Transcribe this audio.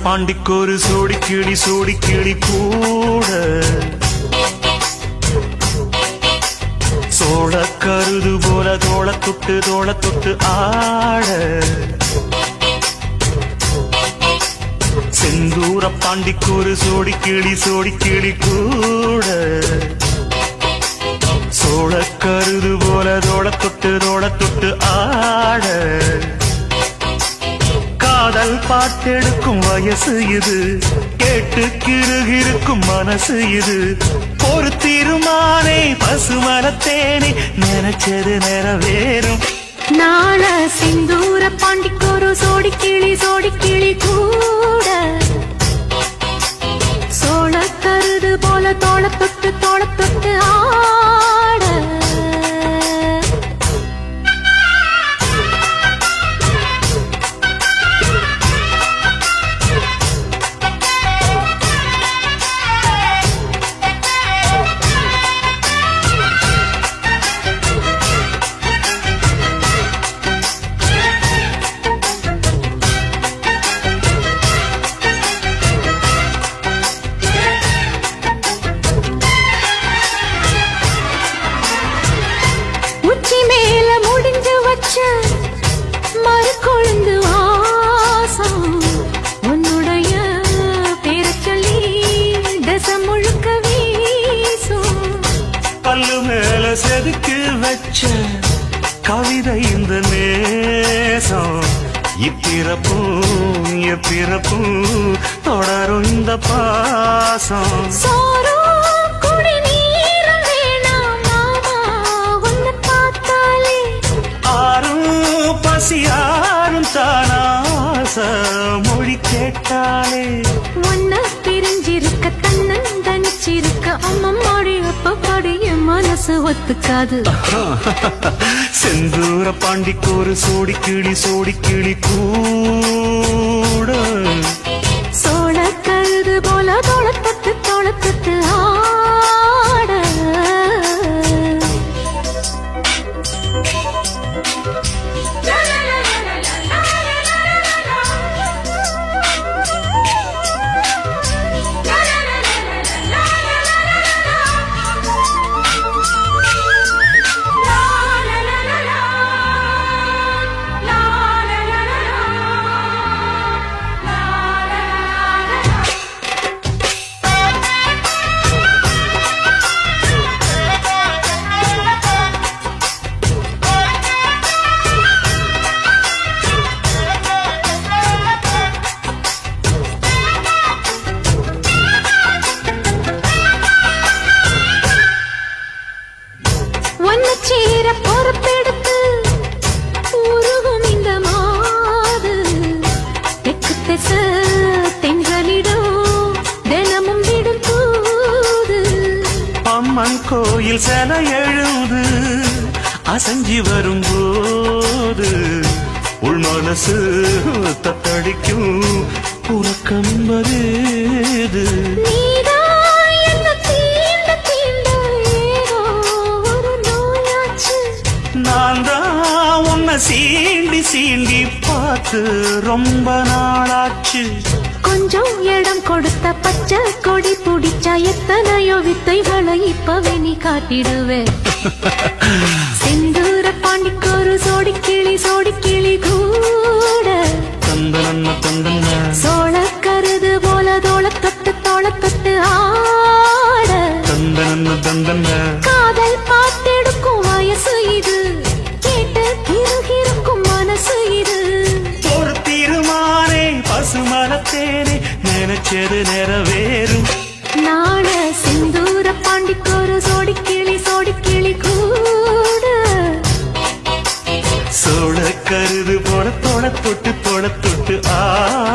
பாண்டிக்கொரு சோடி கிளி கூட சோழ கருது போல தோள தொட்டு ஆட செந்தூர பாண்டிக்கொரு சோடி கிளி கூட சோழ கருது போல தோள தொட்டு ஆட காதல் பாட்டெடுக்கும் வயசு இது கேட்டு கிருகிருக்கும் மனசு இது ஒரு தீர்மானே பசுமரத்தேனே நினைச்சது நிறைவேறும் நாள சிந்தூர பாண்டிக்கொரு சோடி கிளி கூட சோழ கருது போல தோள தொட்டு ஆட மறுக்கொழுந்து வாசம் உன்னுடைய பேர சொல்லி தசம் முழுக்க வீசும் பல்லு மேல செதுக்கு வச்ச கவிதை இந்த நேசம் இப்பிறப்பும் எப்பிறப்பும் தொடரும் இந்த பாசம் யாரும் தானாச மொழி கேட்டாலே ஒன்ன பிரிஞ்சிருக்க தன்னந்தனிச்சிருக்க அம்மம்மாடி அப்பப்பாடி என் மனசு ஒத்துக்காது செந்தூர பாண்டிக்கொரு சோடி கிளி கூட சோழ கழுது போல தோள தொட்டு ஆட பொறுப்பெடுத்து உருகும் இந்த மாது தெற்கு திச தென்றலிடும் தினமும் விடும் தூது அம்மன் கோயில் சில எழுது அசஞ்சி வரும்போது உள் மனசு தத்தடிக்கும் உறக்கம் என்பது சீண்டி பார்த்து ரொம்ப நாளாச்சு கொஞ்சம் இடம் கொடுத்த பச்சை கொடி பிடிச்சா எத்தனையோ வித்தைகளை இப்பவே நீ காட்டிடுவே செந்தூர பாண்டிக்கொரு சோடி கிளி கூட சோழ கருது போல தோள தொட்டு ஆட காதல் பாட்டெடுக்கும் வயசு இது ஒரு தீர்மானே பசுமரத்தேனே நினைச்சது நிறைவேறும் நாள சிந்தூர பாண்டிக்கொரு சோடி கிளி கூட சோழ கருது போல தொட தொட்டு ஆ